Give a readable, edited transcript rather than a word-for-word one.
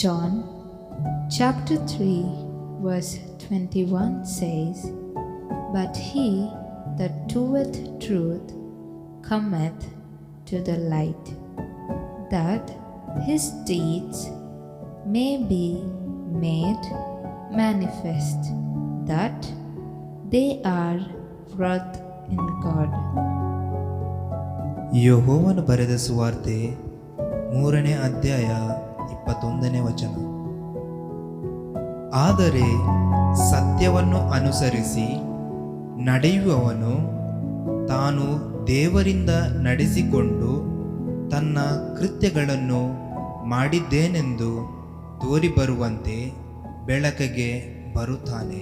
John chapter 3 verse 21 says, "But he that doeth truth cometh to the light, that his deeds may be made manifest, that they are wrought in God." ಯೆಹೋವನು ಬರೆದ ಸುವಾರ್ತೆ 3ನೇ ಅಧ್ಯಾಯ 21ನೇ ವಚನ. ಆದರೆ ಸತ್ಯವನ್ನು ಅನುಸರಿಸಿ ನಡೆಯುವವನು ತಾನು ದೇವರಿಂದ ನಡೆಸಿಕೊಂಡು ತನ್ನ ಕೃತ್ಯಗಳನ್ನು ಮಾಡಿದ್ದೇನೆಂದು ತೋರಿಬರುವಂತೆ ಬೆಳಕಿಗೆ ಬರುತ್ತಾನೆ.